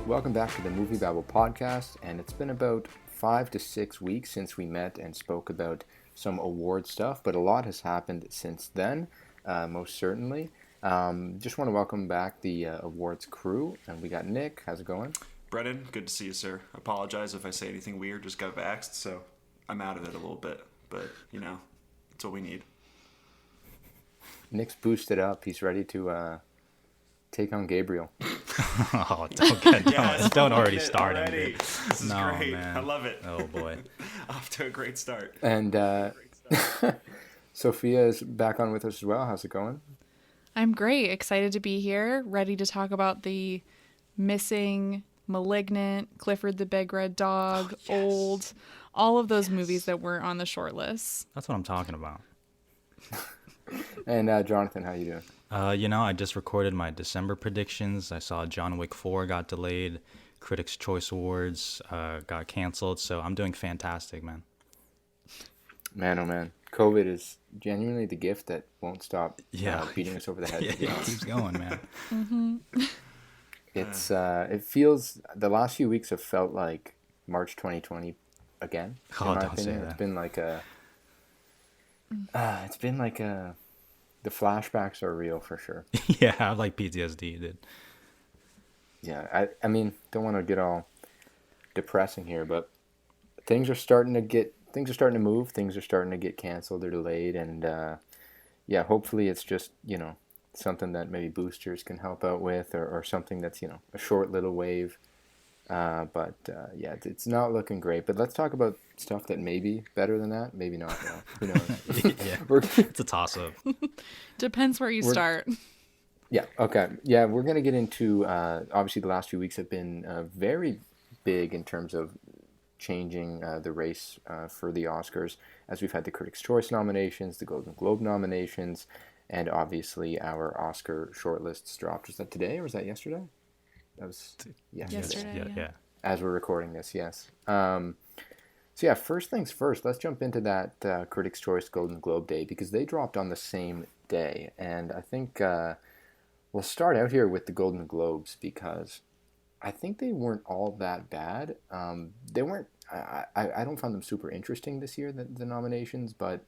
Welcome back to the MovieBabble podcast, and it's been about 5 to 6 weeks since we met and spoke about some award stuff, but a lot has happened since then, most certainly. Just want to welcome back the awards crew, and we got Nick. How's it going? Brennan, good to see you, sir. Apologize if I say anything weird, just got vaxxed, so I'm out of it a little bit, but, you know, that's what we need. Nick's boosted up. He's ready to take on Gabriel. Oh, don't already start him, dude. This is great. Man. I love it. Oh, boy. Off to a great start. And Sophia is back on with us as well. How's it going? I'm great. Excited to be here. Ready to talk about the missing, Malignant, Clifford the Big Red Dog, Old, all of those movies that weren't on the shortlist. That's what I'm talking about. And Jonathan, how you doing? I just recorded my December predictions. I saw John Wick 4 got delayed. Critics' Choice Awards got canceled. So I'm doing fantastic, man. Man, oh man. COVID is genuinely the gift that won't stop beating us over the head. It keeps going, man. Mm-hmm. It feels, the last few weeks have felt like March 2020 again, in my opinion. It's been like the flashbacks are real for sure. Yeah, I have like PTSD, dude. Yeah, I mean, don't want to get all depressing here, but things are starting to move. Things are starting to get canceled or delayed, and hopefully it's just, something that maybe boosters can help out with, or something that's, a short little wave. It's not looking great. But let's talk about stuff that may be better than that. Maybe not, though. Who knows? It's a toss-up. Depends where you start. Yeah, okay. Yeah, we're going to get into, obviously the last few weeks have been very big in terms of changing the race for the Oscars, as we've had the Critics' Choice nominations, the Golden Globe nominations, and obviously our Oscar shortlists dropped. Was that today or was that yesterday? That was yesterday. Yeah. As we're recording this, yes. First things first, let's jump into that Critics' Choice Golden Globe Day, because they dropped on the same day. And I think we'll start out here with the Golden Globes, because I think they weren't all that bad. They weren't, I don't find them super interesting this year, the nominations, but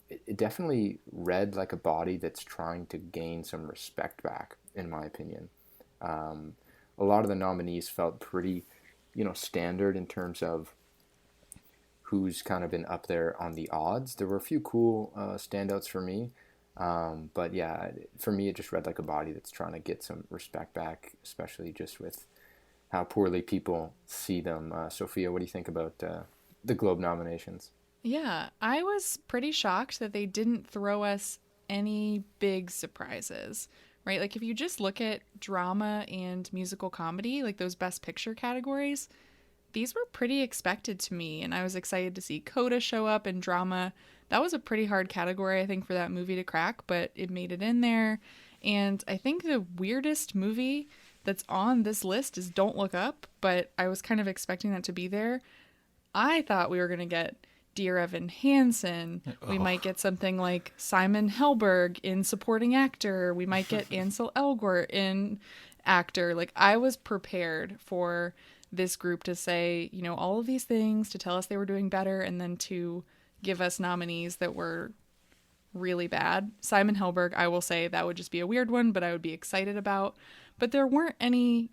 it definitely read like a body that's trying to gain some respect back, in my opinion. A lot of the nominees felt pretty, standard in terms of who's kind of been up there on the odds. There were a few cool standouts for me, but yeah, for me it just read like a body that's trying to get some respect back, especially just with how poorly people see them. Sophia, what do you think about the Globe nominations? Yeah, I was pretty shocked that they didn't throw us any big surprises. Right? Like if you just look at drama and musical comedy, like those Best Picture categories, these were pretty expected to me. And I was excited to see Coda show up in drama. That was a pretty hard category, I think, for that movie to crack, but it made it in there. And I think the weirdest movie that's on this list is Don't Look Up, but I was kind of expecting that to be there. I thought we were going to get Dear Evan Hansen. We might get something like Simon Helberg in supporting actor. We might get Ansel Elgort in actor. Like, I was prepared for this group to say, all of these things, to tell us they were doing better, and then to give us nominees that were really bad. Simon Helberg, I will say that would just be a weird one, but I would be excited about. But there weren't any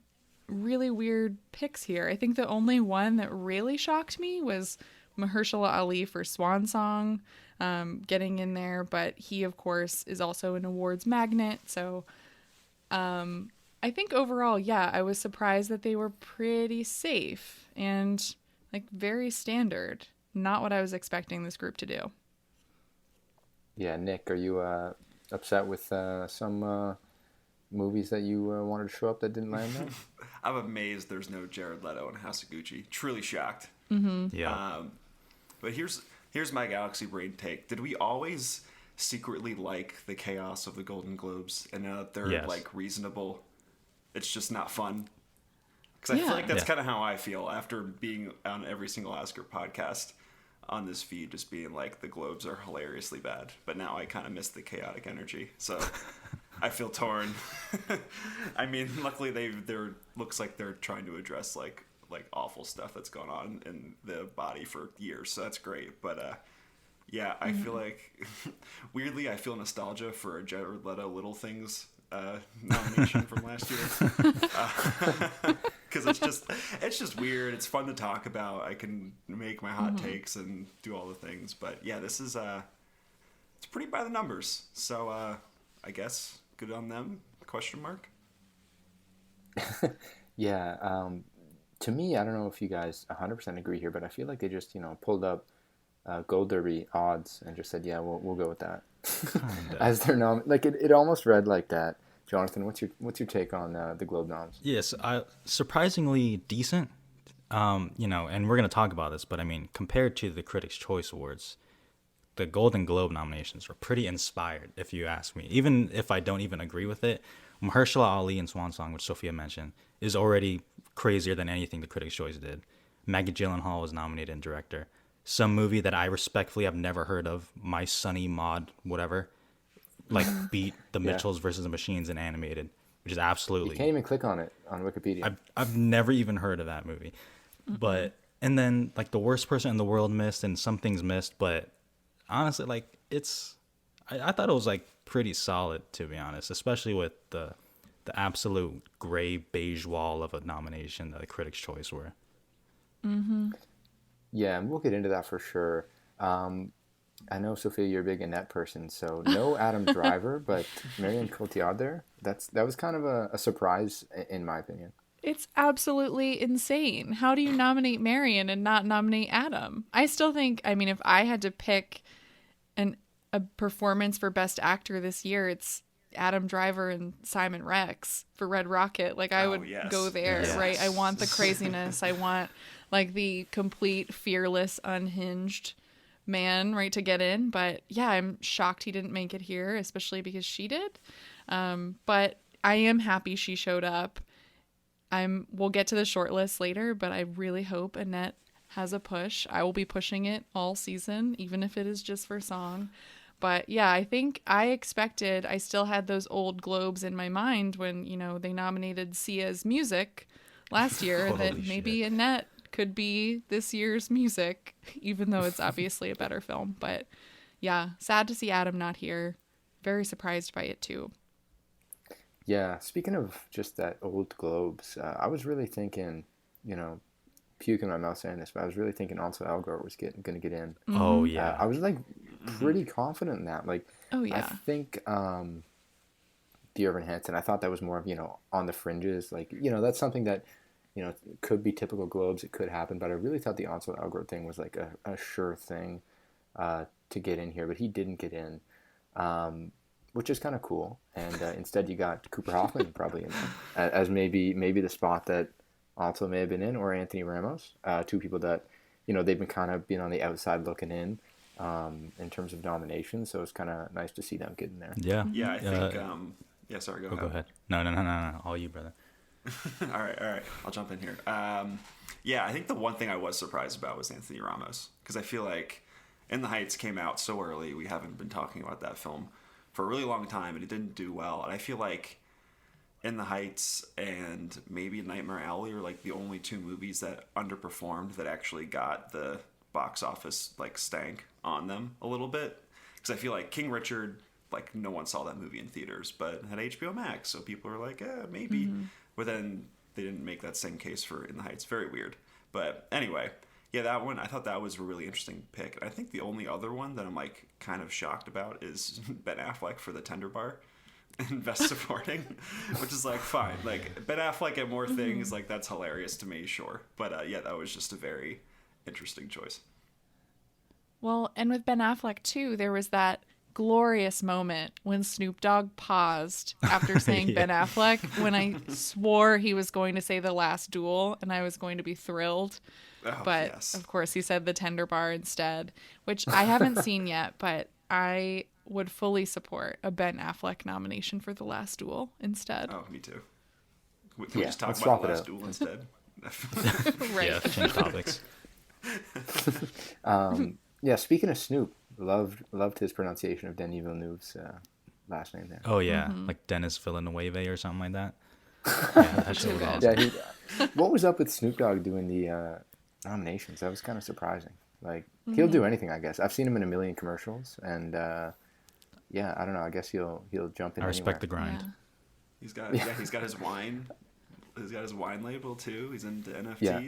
really weird picks here. I think the only one that really shocked me was Mahershala Ali for Swan Song, getting in there, but he of course is also an awards magnet, so I think overall, I was surprised that they were pretty safe and like very standard. Not what I was expecting this group to do. Yeah, Nick, are you upset with some movies that you wanted to show up that didn't land there? I'm amazed there's no Jared Leto and House of Gucci. Truly shocked. Mm-hmm. Yeah. But here's my Galaxy Brain take. Did we always secretly like the chaos of the Golden Globes, and now that they're like reasonable, it's just not fun? Because I feel like that's kind of how I feel after being on every single Oscar podcast on this feed, just being like, the Globes are hilariously bad. But now I kind of miss the chaotic energy. So I feel torn. I mean, luckily they're looks like they're trying to address like awful stuff that's gone on in the body for years, so that's great. But yeah, I feel like weirdly I feel nostalgia for a Jared Leto Little Things nomination from last year. Because it's just weird. It's fun to talk about. I can make my hot takes and do all the things. But yeah, this is it's pretty by the numbers. So I guess good on them? Question mark. Yeah. To me, I don't know if you guys 100% agree here, but I feel like they just pulled up Gold Derby odds and just said, yeah, we'll go with that as their nom. Like it almost read like that. Jonathan, what's your take on the Globe noms? Yes, surprisingly decent. And we're gonna talk about this, but I mean, compared to the Critics' Choice Awards, the Golden Globe nominations were pretty inspired, if you ask me. Even if I don't even agree with it, Mahershala Ali in Swan Song, which Sophia mentioned, is already crazier than anything the Critics' Choice did. Maggie Gyllenhaal was nominated in director. Some movie that I respectfully have never heard of, My Sunny Maud, whatever, like beat The Mitchells versus the Machines in animated, which is absolutely... You can't even click on it on Wikipedia. I've never even heard of that movie. But, and then like The Worst Person in the World missed and Some Things Missed, but honestly, like I thought it was like pretty solid, to be honest, especially with the absolute gray beige wall of a nomination that the Critics' Choice were. Yeah, and we'll get into that for sure. I know, Sophia, you're a big Annette person, so no Adam Driver, but Marion Cotillard there. That was kind of a surprise, in my opinion. It's absolutely insane. How do you nominate Marion and not nominate Adam? I still think, I mean, if I had to pick a performance for Best Actor this year, it's Adam Driver and Simon Rex for Red Rocket. Like, I would go there, right? I want the craziness. I want, like, the complete, fearless, unhinged man, right, to get in. But yeah, I'm shocked he didn't make it here, especially because she did. But I am happy she showed up. We'll get to the shortlist later, but I really hope Annette has a push. I will be pushing it all season, even if it is just for song. But yeah, I think I still had those old Globes in my mind when, they nominated Sia's music last year, that maybe Annette could be this year's music, even though it's obviously a better film. But yeah, sad to see Adam not here. Very surprised by it too. Yeah, speaking of just that old Globes, I was really thinking, puke in my mouth saying this, but I was really thinking Ansel Elgort was going to get in. Oh, yeah. I was like pretty confident in that. Like, oh, yeah. I think Dear Evan Hansen, I thought that was more of, on the fringes. Like, that's something that, could be typical Globes. It could happen. But I really thought the Ansel Elgort thing was like a sure thing to get in here. But he didn't get in, which is kind of cool. And instead you got Cooper Hoffman probably in there as maybe the spot that Ansel may have been in, or Anthony Ramos, two people that, they've been kind of being on the outside looking in terms of nominations. So it's kind of nice to see them get in there. Yeah. Yeah, I think. Yeah, sorry, go ahead. Go ahead. No. All you, brother. All right. I'll jump in here. Yeah, I think the one thing I was surprised about was Anthony Ramos, because I feel like In the Heights came out so early. We haven't been talking about that film for a really long time, and it didn't do well. And I feel like In the Heights and maybe Nightmare Alley are like the only two movies that underperformed that actually got the box office like stank on them a little bit. Because I feel like King Richard, like no one saw that movie in theaters, but it had HBO Max, so people are like, maybe. But then they didn't make that same case for In the Heights. Very weird. But anyway, yeah, that one, I thought that was a really interesting pick. And I think the only other one that I'm like kind of shocked about is Ben Affleck for The Tender Bar and Best Supporting, which is like fine. Like Ben Affleck and more things, like that's hilarious to me, sure. But yeah, that was just a very interesting choice. Well, and with Ben Affleck too, there was that glorious moment when Snoop Dogg paused after saying Ben Affleck, when I swore he was going to say The Last Duel and I was going to be thrilled. But of course he said The Tender Bar instead, which I haven't seen yet, but I would fully support a Ben Affleck nomination for The Last Duel instead. Oh, me too. Can we just talk about The Last Duel instead? Right. Yeah, change topics. Yeah, speaking of Snoop, loved his pronunciation of Denis Villeneuve's last name there. Oh yeah, like Dennis Villeneuve or something like that. Yeah, that shit was awesome. Yeah, what was up with Snoop Dogg doing the nominations? That was kind of surprising. Like he'll do anything, I guess. I've seen him in a million commercials, and yeah, I don't know. I guess he'll jump in. I respect the anywhere. grind. Yeah. He's got his wine. He's got his wine label too. He's into NFTs. Yeah.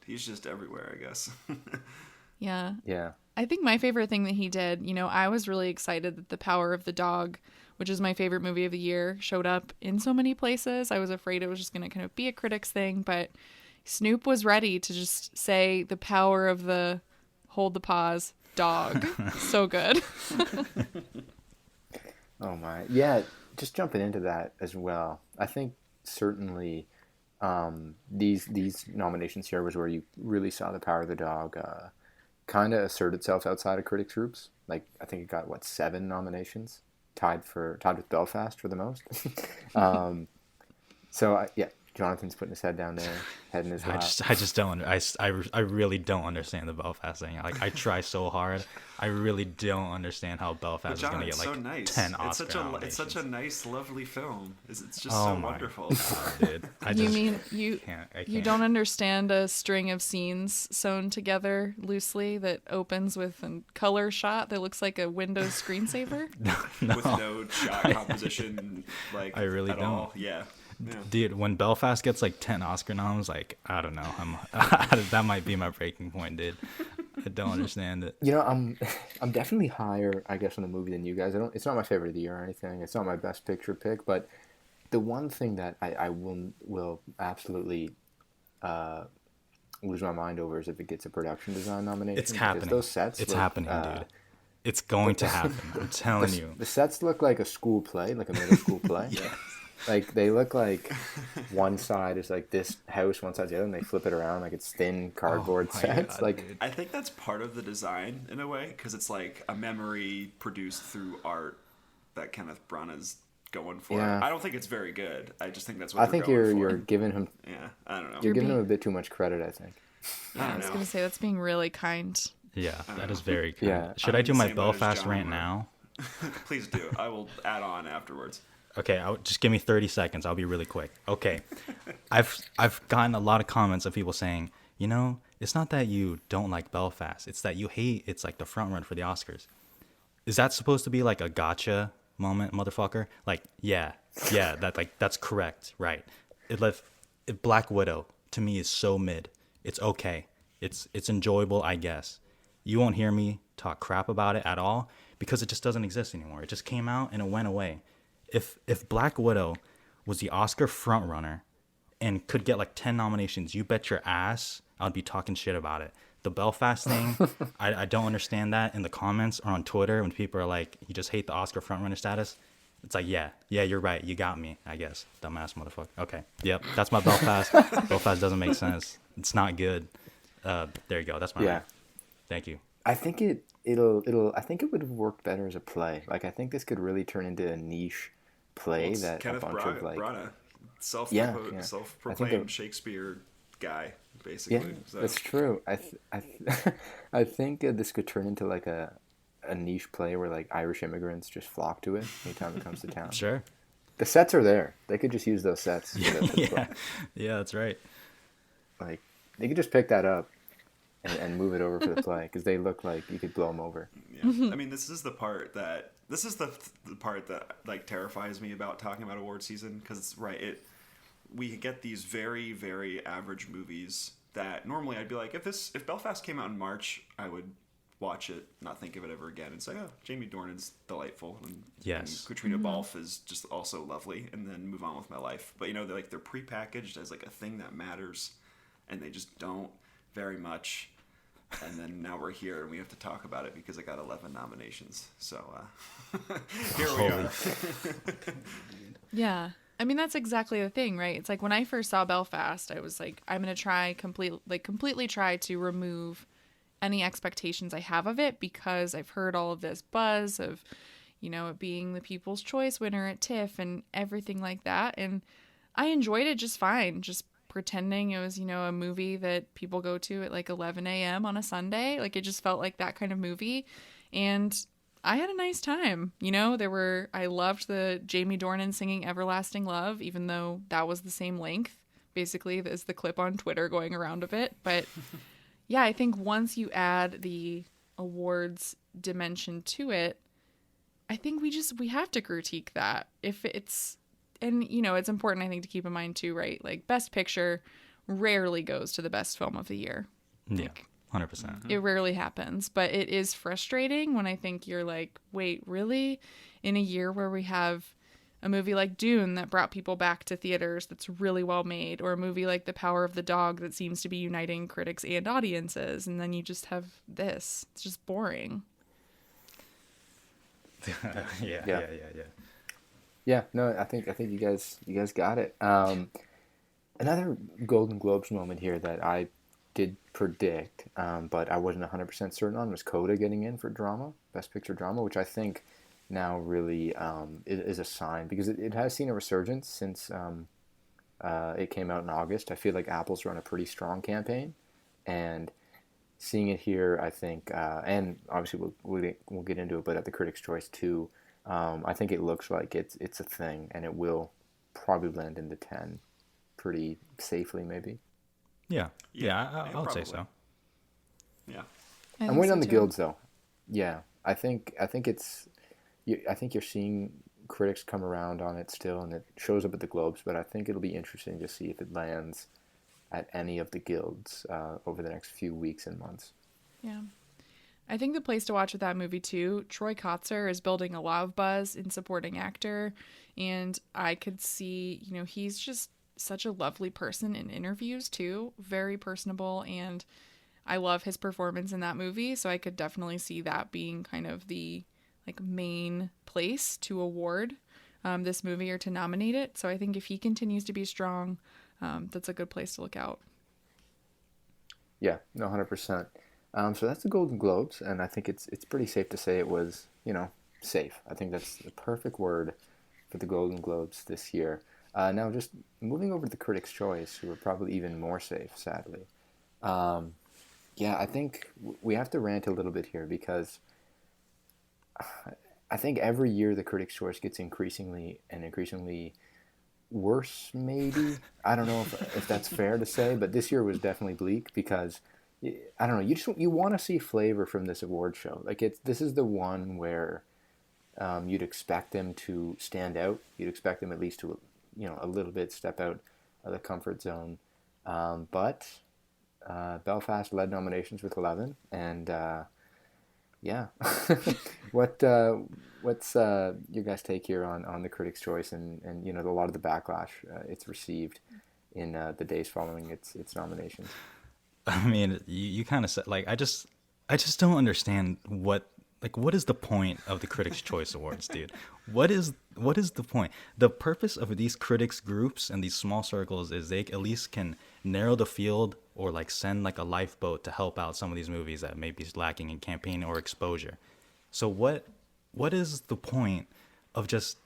He's just everywhere, I guess. Yeah. Yeah. I think my favorite thing that he did, I was really excited that The Power of the Dog, which is my favorite movie of the year, showed up in so many places. I was afraid it was just going to kind of be a critics thing, but Snoop was ready to just say the power of the hold the pause dog. So good. Oh my. Yeah, just jumping into that as well. I think certainly these nominations here was where you really saw the power of the dog kind of assert itself outside of critics groups. Like I think it got 7 nominations, tied with Belfast for the most. So yeah, Jonathan's putting his head down there, head in his lap. I just don't. I really don't understand the Belfast thing. Like I try so hard. I really don't understand how Belfast is gonna get like so nice. 10 Oscar nominations. It's such a nice, lovely film. It's just oh so my wonderful. God, dude. You can't. don't understand a string of scenes sewn together loosely that opens with a color shot that looks like a Windows screensaver? No. With no shot composition, like I really at don't. all. Yeah. Dude, when Belfast gets like 10 Oscar noms, like I don't know, that might be my breaking point, dude. I don't understand it. I'm definitely higher, I guess, on the movie than you guys. It's not my favorite of the year or anything. It's not my best picture pick, but the one thing that I will absolutely lose my mind over is if it gets a production design nomination. It's happening. Those sets it's happening, dude. It's going to happen. I'm telling you. The sets look like a school play, like a middle school play. Yeah. Like they look like one side is like this house, one side's the other, and they flip it around like it's thin cardboard sets. God, like dude. I think that's part of the design in a way, because it's like a memory produced through art that Kenneth Branagh's going for. Yeah. I don't think it's very good. I just think that's what I think you're giving him I don't know. you're giving him a bit too much credit. I think. I was gonna say that's being really kind. Yeah, that is very cool. Yeah. Should I do my Belfast rant now? Please do. I will add on afterwards. Okay, just give me 30 seconds. I'll be really quick. Okay, I've gotten a lot of comments of people saying, it's not that you don't like Belfast. It's that you hate it's like the front run for the Oscars. Is that supposed to be like a gotcha moment, motherfucker? Like, yeah, that's correct, right? If Black Widow to me is so mid. It's okay. It's enjoyable, I guess. You won't hear me talk crap about it at all because it just doesn't exist anymore. It just came out and it went away. If Black Widow was the Oscar frontrunner and could get like 10 nominations, you bet your ass I'd be talking shit about it. The Belfast thing, I don't understand that in the comments or on Twitter when people are like, you just hate the Oscar frontrunner status. It's like, yeah, you're right. You got me, I guess. Dumbass motherfucker. Okay, yep, that's my Belfast. Belfast doesn't make sense. It's not good. There you go. That's my rant. Thank you. I think it'll I think it would have worked better as a play. Like I think this could really turn into a niche play that Kenneth a bunch of like Branagh, Yeah. self-proclaimed Shakespeare guy, basically. Yeah, So. that's true. I think this could turn into like a niche play where like Irish immigrants just flock to it anytime it comes to town. Sure. The sets are there. They could just use those sets. Yeah, that's right. Like they could just pick that up and move it over for the play because they look like you could blow them over. Yeah. I mean, this is the part that like terrifies me about talking about award season, because it's right. We get these very, very average movies that normally I'd be like, if Belfast came out in March, I would watch it, not think of it ever again, and say, oh, Jamie Dornan's delightful, and Katrina Balfe is just also lovely, and then move on with my life. But they're prepackaged as like a thing that matters, and they just don't very much. And then now we're here and we have to talk about it because I got 11 nominations. So here we are. Yeah. I mean, that's exactly the thing, right? It's like when I first saw Belfast, I was like, I'm going to try completely try to remove any expectations I have of it because I've heard all of this buzz of, it being the People's Choice winner at TIFF and everything like that. And I enjoyed it just fine. Just pretending it was, a movie that people go to at like 11 a.m. on a Sunday. Like it just felt like that kind of movie. And I had a nice time. I loved the Jamie Dornan singing Everlasting Love, even though that was the same length, basically, as the clip on Twitter going around of it. But yeah, I think once you add the awards dimension to it, I think we have to critique that. It's important, I think, to keep in mind too, right? Like, Best Picture rarely goes to the best film of the year. Yeah, 100%. It rarely happens, but it is frustrating when I think you're like, wait, really? In a year where we have a movie like Dune that brought people back to theaters that's really well made, or a movie like The Power of the Dog that seems to be uniting critics and audiences, and then you just have this. It's just boring. Yeah. Yeah, no, I think you guys got it. Another Golden Globes moment here that I did predict, but I wasn't 100% certain on, was Coda getting in for drama, Best Picture drama, which I think now really is a sign, because it has seen a resurgence since it came out in August. I feel like Apple's run a pretty strong campaign, and seeing it here, I think, and obviously we'll get into it, but at the Critics' Choice too, I think it looks like it's a thing, and it will probably land in the 10 pretty safely, maybe. Yeah, I would say so. Yeah, I'm waiting on the guilds though. Yeah, I think you're seeing critics come around on it still, and it shows up at the Globes. But I think it'll be interesting to see if it lands at any of the guilds over the next few weeks and months. Yeah. I think the place to watch with that movie too, Troy Kotsur is building a lot of buzz in supporting actor, and I could see, he's just such a lovely person in interviews too, very personable, and I love his performance in that movie, so I could definitely see that being kind of the main place to award this movie or to nominate it. So I think if he continues to be strong, that's a good place to look out. Yeah, no, 100%. So that's the Golden Globes, and I think it's pretty safe to say it was, safe. I think that's the perfect word for the Golden Globes this year. Now, just moving over to the Critics' Choice, who are probably even more safe, sadly. I think we have to rant a little bit here, because I think every year the Critics' Choice gets increasingly worse, maybe. I don't know if that's fair to say, but this year was definitely bleak, because I don't know, you want to see flavor from this award show. This is the one where you'd expect them to stand out. You'd expect them at least to a little bit step out of the comfort zone. But Belfast led nominations with 11, and what's your guys' take here on the Critics' Choice and a lot of the backlash it's received in the days following its nominations? I mean, you kind of said, I just don't understand what is the point of the Critics' Choice Awards, dude? What is the point? The purpose of these critics groups and these small circles is they at least can narrow the field, or send a lifeboat to help out some of these movies that may be lacking in campaign or exposure. So what is the point of just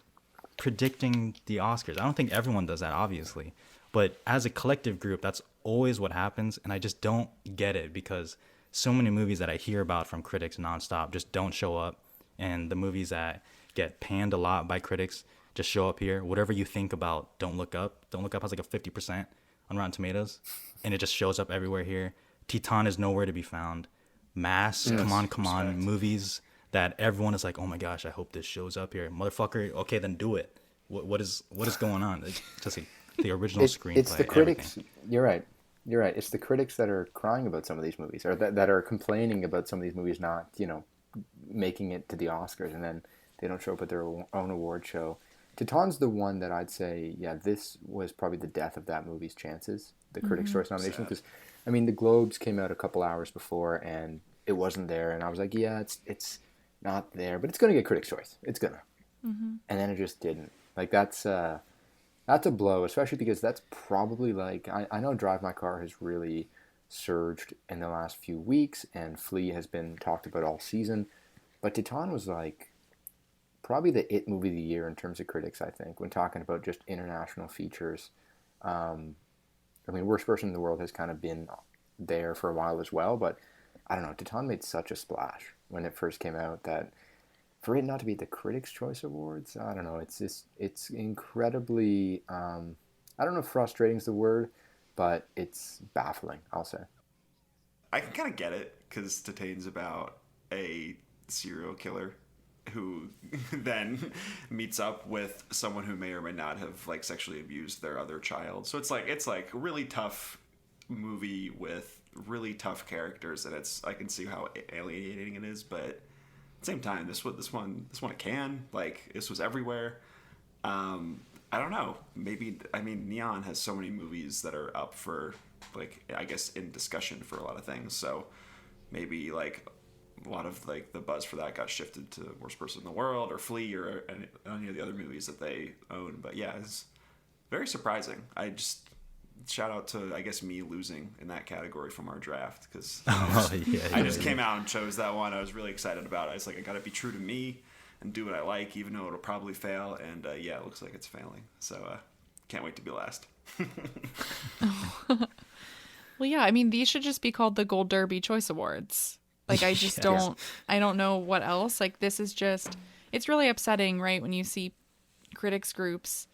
predicting the Oscars? I don't think everyone does that, obviously, but as a collective group, that's always what happens, and I just don't get it, because so many movies that I hear about from critics nonstop just don't show up, and the movies that get panned a lot by critics just show up here. Whatever you think about Don't Look Up has a 50% on Rotten Tomatoes, and it just shows up everywhere here. Titan is nowhere to be found. Mass, yes, come on, movies that everyone is like, oh my gosh, I hope this shows up here. Motherfucker, okay, then do it. What is going on? It's just the original screenplay. It's the critics. Everything. You're right. It's the critics that are crying about some of these movies, or that are complaining about some of these movies not, making it to the Oscars, and then they don't show up at their own award show. Titan's the one that I'd say, this was probably the death of that movie's chances, the Critics' Choice nomination, because, the Globes came out a couple hours before, and it wasn't there, and I was like, it's not there, but it's going to get Critics' Choice. It's going to. Mm-hmm. And then it just didn't. That's a blow, especially because that's probably I know Drive My Car has really surged in the last few weeks, and Flea has been talked about all season, but Titan was probably the it movie of the year in terms of critics, I think, when talking about just international features. Worst Person in the World has kind of been there for a while as well, but I don't know, Titan made such a splash when it first came out that for it not to be the Critics' Choice Awards, I don't know. It's incredibly, I don't know if frustrating is the word, but it's baffling, I'll say. I can kind of get it, because Titane's about a serial killer who then meets up with someone who may or may not have like sexually abused their other child. So it's like a really tough movie with really tough characters, and I can see how alienating it is, but at the same time, this one it can, like, this was everywhere. I don't know. Maybe, I mean, Neon has so many movies that are up for, like, I guess, in discussion for a lot of things. So maybe, like, a lot of, like, the buzz for that got shifted to Worst Person in the World or Flea or any of the other movies that they own. But yeah, it's very surprising. I just, shout out to, I guess, me losing in that category from our draft, because I just came out and chose that one. I was really excited about it. I was like, I got to be true to me and do what I like, even though it'll probably fail. And yeah, it looks like it's failing. So can't wait to be last. Well, yeah, I mean, these should just be called the Gold Derby Choice Awards. Like, I just I don't know what else. Like, this is just, it's really upsetting, right? When you see critics groups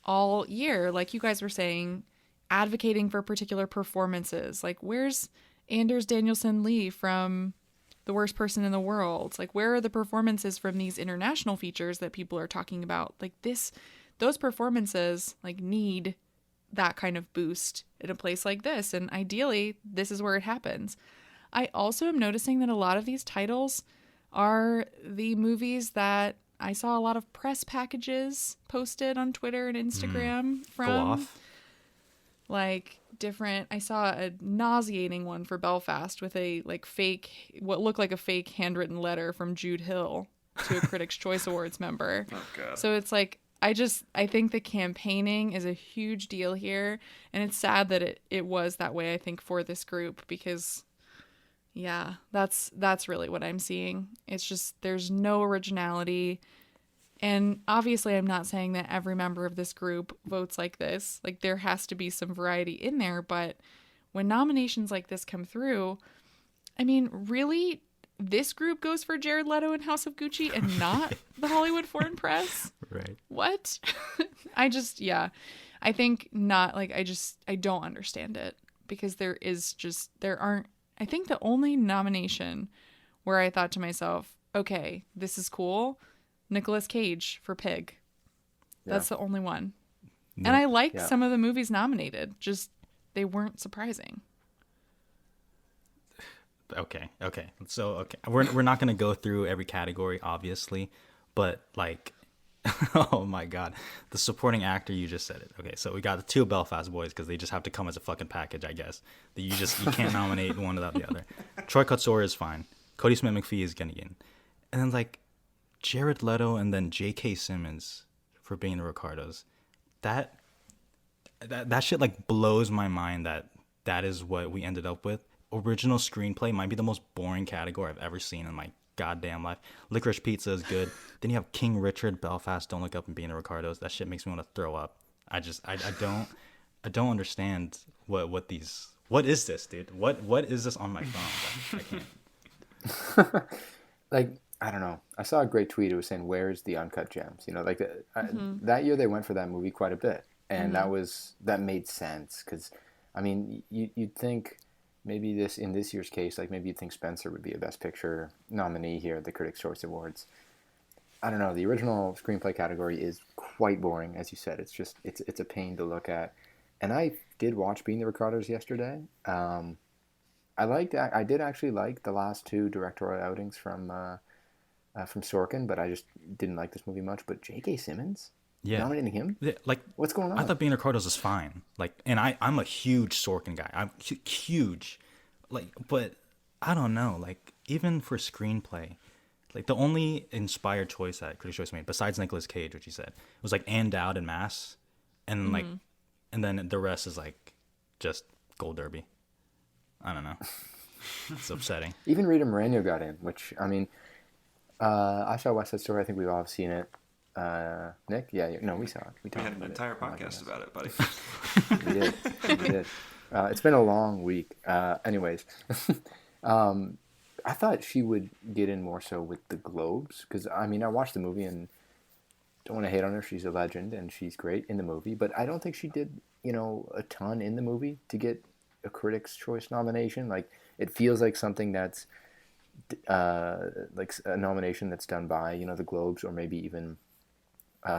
all year, like you guys were saying, advocating for particular performances. Like, where's Anders Danielson Lee from The Worst Person in the World? Like, where are the performances from these international features that people are talking about? Like, those performances, like, need that kind of boost in a place like this. And ideally, this is where it happens. I also am noticing that a lot of these titles are the movies that I saw a lot of press packages posted on Twitter and Instagram from. Go off. Like, different, I saw a nauseating one for Belfast with a, like, fake, what looked like a fake handwritten letter from Jude Hill to a Critics' Choice Awards member. Oh, God. So it's like, I think the campaigning is a huge deal here, and it's sad that it was that way, I think, for this group, because, yeah, that's really what I'm seeing. It's just, there's no originality. And obviously, I'm not saying that every member of this group votes like this. Like, there has to be some variety in there. But when nominations like this come through, I mean, really, this group goes for Jared Leto and House of Gucci and not the Hollywood Foreign Press? Right. What? I think not. Like, I don't understand it, because I think the only nomination where I thought to myself, okay, this is cool, Nicolas Cage for Pig. That's the only one. Yeah. And I liked some of the movies nominated, just they weren't surprising. Okay. So, we're not going to go through every category, obviously, but, like, oh my God, the supporting actor, you just said it. Okay, so we got the two Belfast boys, because they just have to come as a fucking package, I guess. You can't nominate one without the other. Troy Kotsur is fine. Cody Smith-McPhee is getting in. And then, like, Jared Leto and then J.K. Simmons for being the Ricardos. That shit, like, blows my mind that is what we ended up with. Original screenplay might be the most boring category I've ever seen in my goddamn life. Licorice Pizza is good. Then you have King Richard, Belfast, Don't Look Up, and Being the Ricardos. That shit makes me want to throw up. I don't understand what is this, dude? What is this on my phone? I can't. Like, I don't know. I saw a great tweet. It was saying, "Where's the uncut gems?" You know, like that year they went for that movie quite a bit, and that made sense, because, I mean, you'd think maybe in this year's case, like, maybe you'd think Spencer would be a Best Picture nominee here at the Critics' Choice Awards. I don't know. The original screenplay category is quite boring, as you said. It's just it's a pain to look at. And I did watch Being the Ricardos yesterday. I did actually like the last two directorial outings from Sorkin, but I just didn't like this movie much. But J.K. Simmons, nominating him, like, what's going on? I thought Being the Ricardos is fine. Like, and I'm a huge Sorkin guy. I'm huge, like, but I don't know. Like, even for screenplay, like, the only inspired choice that Critics' Choice made, besides Nicolas Cage, which he said, was like Ann Dowd and Mass, and like, and then the rest is like just Gold Derby. I don't know. It's upsetting. Even Rita Moreno got in, which, I mean, I saw West Side Story. I think we've all seen it. Nick? Yeah, no, we saw it. We had an entire podcast about it, buddy. We did. It's been a long week. Anyways, I thought she would get in more so with the Globes, because I mean I watched the movie and don't want to hate on her. She's a legend and she's great in the movie, but I don't think she did a ton in the movie to get a Critics' Choice nomination. Like it feels like something that's like a nomination that's done by the Globes or maybe even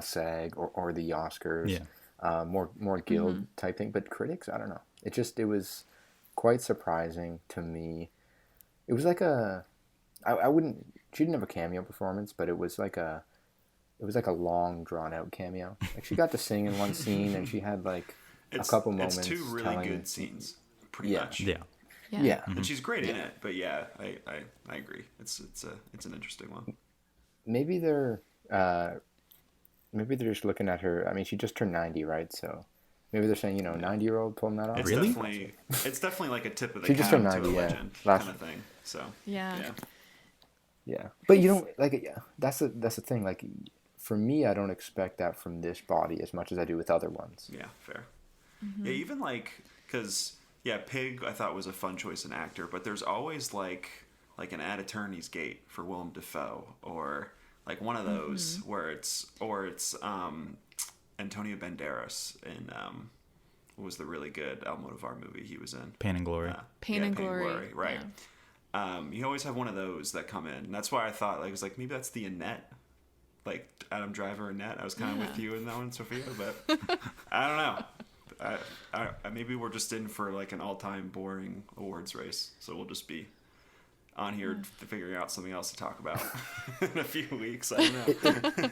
SAG or the Oscars. Yeah. More guild type thing, but critics, I don't know. It was quite surprising to me. It was like I wouldn't. She didn't have a cameo performance, but it was like a long drawn out cameo. Like she got to sing in one scene, and she had like a couple moments. It's two really good scenes, pretty much. Yeah. Yeah. And she's great in it, but yeah, I agree. It's an interesting one. Maybe they're just looking at her. I mean, she just turned 90, right? So maybe they're saying 90-year-old pulling that off. It's really? It's definitely like a tip of the She cap just turned to 90, a yeah. legend Last- kind of thing. So Yeah. Yeah, but you don't like it. Yeah, that's the thing. Like, for me, I don't expect that from this body as much as I do with other ones. Yeah, fair. Yeah, even because Pig I thought was a fun choice in actor, but there's always like an At Attorney's Gate for Willem Dafoe, or like one of those where it's Antonio Banderas in what was the really good Almodovar movie he was in? Pain and Glory. Pain and Glory, right. yeah. You always have one of those that come in. And that's why I thought it was like maybe that's the Annette, like Adam Driver Annette. I was kind of with you in that one, Sophia, but I don't know. I maybe we're just in for like an all-time boring awards race, so we'll just be on here figuring out something else to talk about in a few weeks. I don't know.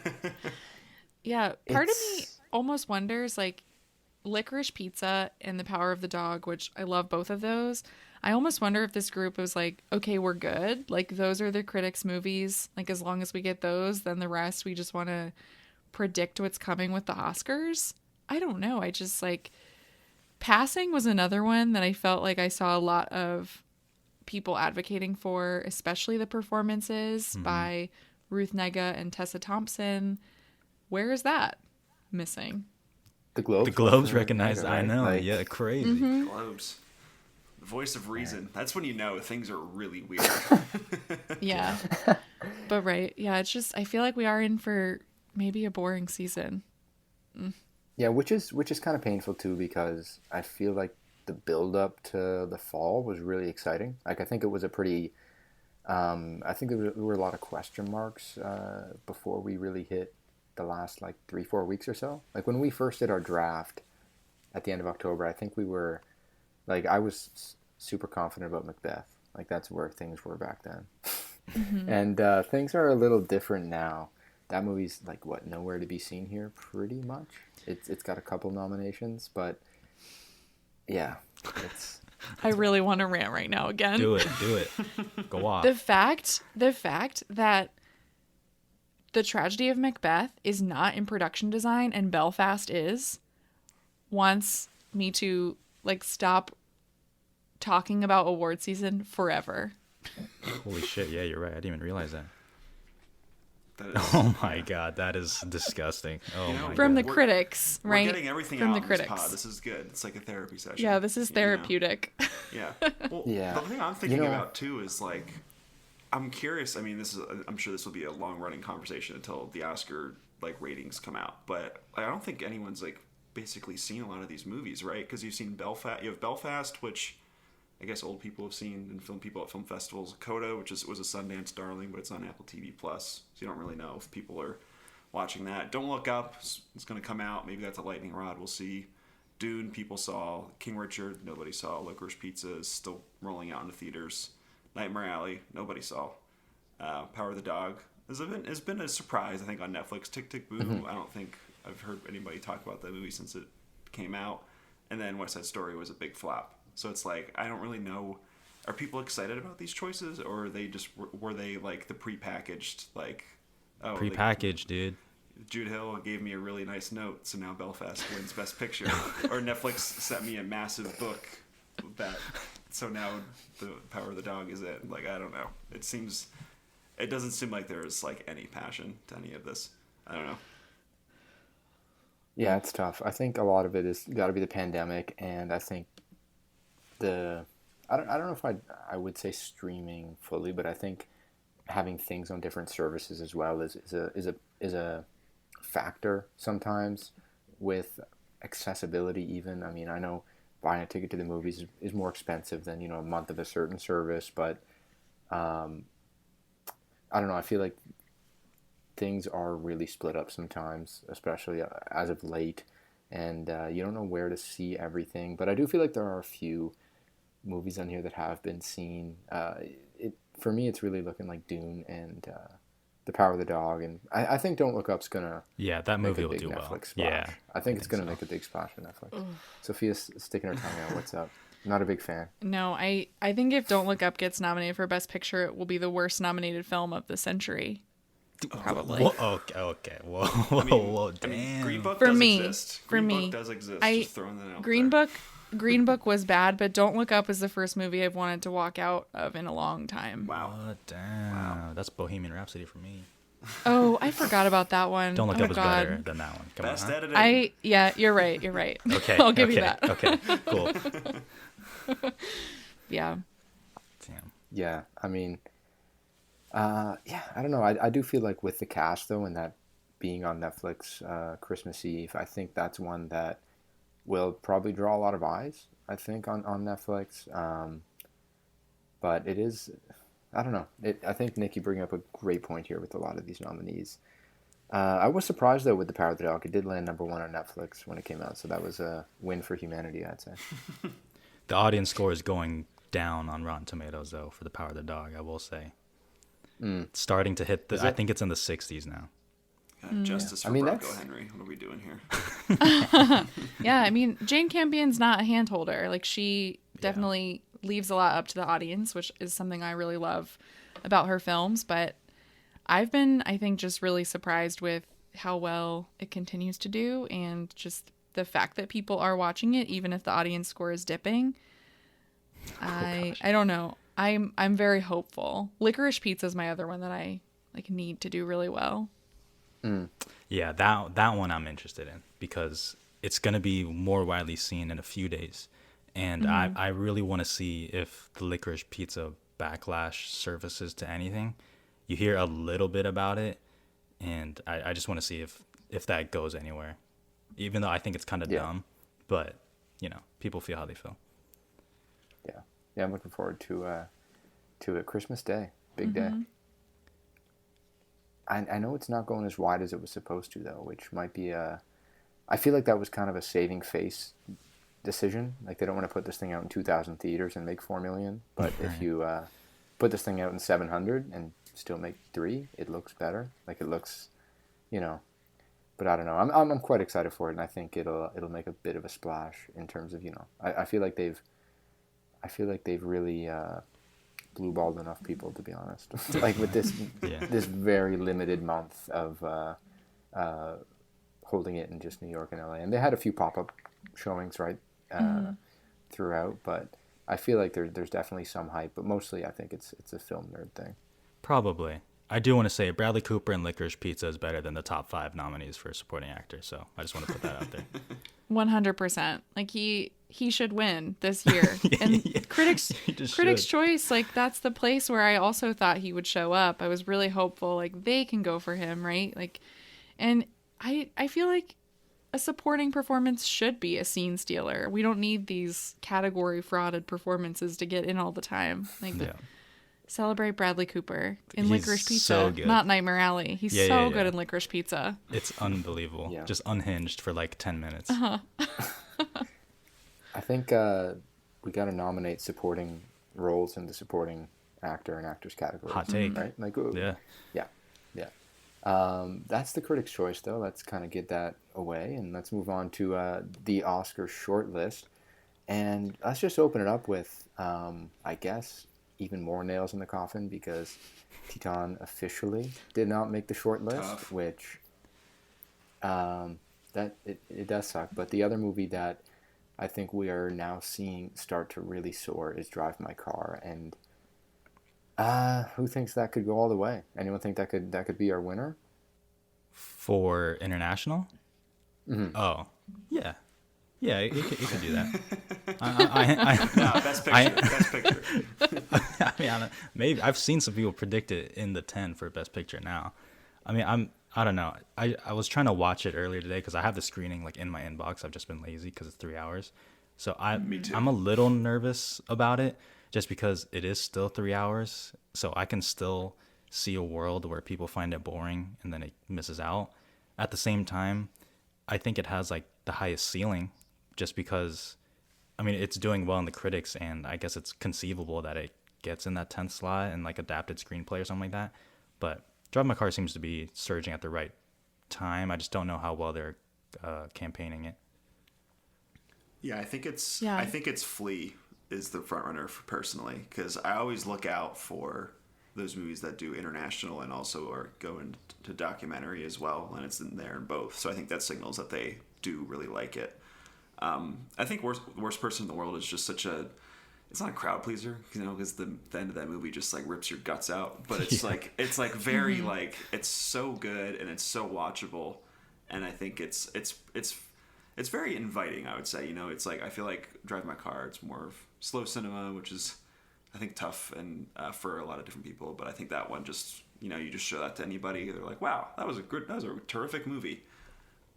Yeah, part of me almost wonders, like, Licorice Pizza and The Power of the Dog, which I love both of those. I almost wonder if this group was like, okay, we're good. Like, those are the critics' movies. Like, as long as we get those, then the rest, we just want to predict what's coming with the Oscars. I don't know. I just, like, Passing was another one that I felt like I saw a lot of people advocating for, especially the performances by Ruth Negga and Tessa Thompson. Where is that missing? The Globes. The Globes recognized. Right? I know. Like, Yeah, crazy. Globes. The voice of reason. That's when you know things are really weird. Yeah. But right. Yeah, it's just, I feel like we are in for maybe a boring season. Yeah, which is kind of painful too, because I feel like the build up to the fall was really exciting. Like, I think it was a pretty I think there were a lot of question marks before we really hit the last like 3-4 weeks or so. Like, when we first did our draft at the end of October, I think we were like, I was super confident about Macbeth. Like, that's where things were back then. And things are a little different now. That movie's like nowhere to be seen here, pretty much. It's got a couple nominations, but yeah, it's I really want to rant right now again. Do it. Go off. The fact that The Tragedy of Macbeth is not in production design and Belfast is, wants me to like stop talking about award season forever. Holy shit! Yeah, you're right. I didn't even realize that. That is, Oh my god, that is disgusting. Oh my From god. the critics, right? We're getting everything From out the in critics. this pod. This is good. It's like a therapy session. Yeah, this is you know? therapeutic. Yeah. Well, Yeah. the thing I'm thinking about too is like, I'm curious. I mean, I'm sure this will be a long running conversation until the Oscar like ratings come out. But I don't think anyone's like basically seen a lot of these movies, right? Because you've seen Belfast. You have Belfast, which I guess old people have seen, and film people at film festivals. Coda, which was a Sundance darling, but it's on Apple TV Plus, so you don't really know if people are watching that. Don't Look Up. It's going to come out. Maybe that's a lightning rod. We'll see. Dune, people saw. King Richard, nobody saw. Licorice Pizza is still rolling out into theaters. Nightmare Alley, nobody saw. Power of the Dog has been a surprise, I think, on Netflix. Tick, Tick, Boom. I don't think I've heard anybody talk about that movie since it came out. And then West Side Story was a big flop. So it's like, I don't really know. Are people excited about these choices, or are they just were they like the prepackaged, like, oh, Prepackaged, dude. Jude Hill gave me a really nice note, so now Belfast wins Best Picture. Or Netflix sent me a massive book that, so now the Power of the Dog is it. Like, I don't know. It doesn't seem like there's like any passion to any of this. I don't know. Yeah, it's tough. I think a lot of it is got to be the pandemic, and I think the I don't know if I would say streaming fully, but I think having things on different services as well is a factor sometimes with accessibility even. I mean, I know buying a ticket to the movies is more expensive than, a month of a certain service, but I don't know. I feel like things are really split up sometimes, especially as of late, and you don't know where to see everything. But I do feel like there are a few movies on here that have been seen. For me, it's really looking like Dune and The Power of the Dog, and I think Don't Look Up's gonna that movie make a will big do Netflix well. splash. Yeah, I think it's gonna make a big splash on Netflix. Ugh. Sophia's sticking her tongue out. What's up? Not a big fan. No, I think if Don't Look Up gets nominated for Best Picture, it will be the worst nominated film of the century. Probably. Whoa, okay. Whoa, damn. Green Book For does me, exist. for Green me, Book does exist. I- Just throwing that out Green there. Book was bad, but Don't Look Up is the first movie I've wanted to walk out of in a long time. Wow. Oh, damn. Wow. That's Bohemian Rhapsody for me. Oh, I forgot about that one. Don't Look oh, Up is God. better than that one. Come Best on. Huh? editing. Yeah, you're right. Okay. I'll give you that. Okay, cool. Yeah. Damn. Yeah, I mean, I don't know. I do feel like with the cast though, and that being on Netflix Christmas Eve, I think that's one that will probably draw a lot of eyes. I think on Netflix, but it is. I don't know. I think Nick, you bring up a great point here with a lot of these nominees. I was surprised though with The Power of the Dog. It did land number one on Netflix when it came out, so that was a win for humanity, I'd say. The audience score is going down on Rotten Tomatoes though for The Power of the Dog. I will say, it's starting to hit I think it's in the 60s now. Justice for Bronco Henry. What are we doing here? Yeah, I mean, Jane Campion's not a handholder. Like, she definitely leaves a lot up to the audience, which is something I really love about her films. But I've been, I think, just really surprised with how well it continues to do, and just the fact that people are watching it, even if the audience score is dipping. I don't know. I'm very hopeful. Licorice Pizza is my other one that I need to do really well. Yeah, that one I'm interested in because it's going to be more widely seen in a few days. And I really want to see if the Licorice Pizza backlash surfaces to anything. You hear a little bit about it, and I just want to see if that goes anywhere. Even though I think it's kind of dumb, but, people feel how they feel. Yeah, I'm looking forward to it. Christmas Day, big day. I know it's not going as wide as it was supposed to, though, which might be I feel like that was kind of a saving face decision. Like, they don't want to put this thing out in 2,000 theaters and make $4 million. But if you put this thing out in 700 and still make 3, it looks better. Like, it looks, But I don't know. I'm quite excited for it, and I think it'll make a bit of a splash in terms of I feel like they've really blue-balled enough people, to be honest. Like with this this very limited month of holding it in just New York and LA, and they had a few pop-up showings throughout, but I feel like there's definitely some hype, but mostly I think it's a film nerd thing. Probably. I do want to say Bradley Cooper and Licorice Pizza is better than the top 5 nominees for supporting actor, so I just want to put that out there. 100%. Like, he should win this year. And Critics Choice, like, that's the place where I also thought he would show up. I was really hopeful, like, they can go for him, right? Like, and I feel like a supporting performance should be a scene stealer. We don't need these category frauded performances to get in all the time. Like, celebrate Bradley Cooper in Licorice Pizza, so good. not Nightmare Alley. He's so good in Licorice Pizza. It's unbelievable. Just unhinged for like 10 minutes. Uh-huh. I think we got to nominate supporting roles in the supporting actor and actress category. Hot take. Right? Like, Yeah. That's the Critics' Choice, though. Let's kind of get that away, and let's move on to the Oscar shortlist. And let's just open it up with, I guess, even more nails in the coffin, because Titan officially did not make the shortlist, which it does suck. But the other movie that I think we are now seeing start to really soar is Drive My Car, and who thinks that could go all the way? Anyone think that could be our winner? For international? Mm-hmm. Oh, yeah. Yeah, you could do that. No, best picture. Best picture. I mean, maybe I've seen some people predict it in the 10 for best picture now. I mean, I don't know. I was trying to watch it earlier today because I have the screening like in my inbox. I've just been lazy because it's 3 hours. So Me too. I'm a little nervous about it just because it is still 3 hours. So I can still see a world where people find it boring and then it misses out. At the same time, I think it has like the highest ceiling just because, I mean, it's doing well in the critics, and I guess it's conceivable that it gets in that 10th slot and like adapted screenplay or something like that. But Drive My Car seems to be surging at the right time. I just don't know how well they're campaigning it. Yeah, I think it's Flea is the front runner personally, because I always look out for those movies that do international and also are go into documentary as well, and it's in there in both. So I think that signals that they do really like it. I think worst person in the world is just such a, it's not a crowd pleaser, you know, because the end of that movie just like rips your guts out. But it's like very like, it's so good and it's so watchable, and I think it's very inviting. I would say, you know, it's like I feel like Drive My Car, it's more of slow cinema, which is I think tough and for a lot of different people. But I think that one just, you know, you just show that to anybody, they're like, wow, that was a terrific movie.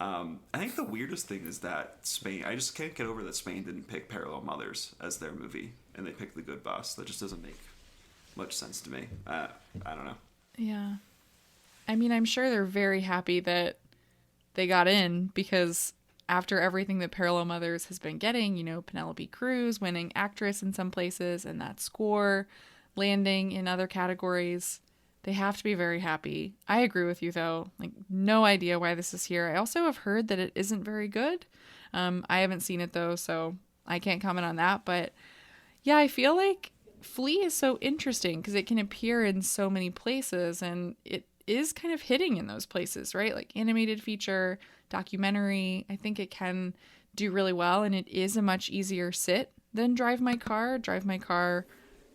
I think the weirdest thing is that Spain, I just can't get over that Spain didn't pick Parallel Mothers as their movie, and they picked The Good Boss. That just doesn't make much sense to me. I don't know. Yeah. I mean, I'm sure they're very happy that they got in, because after everything that Parallel Mothers has been getting, you know, Penelope Cruz winning actress in some places and that score landing in other categories, they have to be very happy. I agree with you, though. Like, no idea why this is here. I also have heard that it isn't very good. I haven't seen it, though, so I can't comment on that. But yeah, I feel like Flea is so interesting because it can appear in so many places, and it is kind of hitting in those places, right? Like animated feature, documentary. I think it can do really well, and it is a much easier sit than Drive My Car. Drive My Car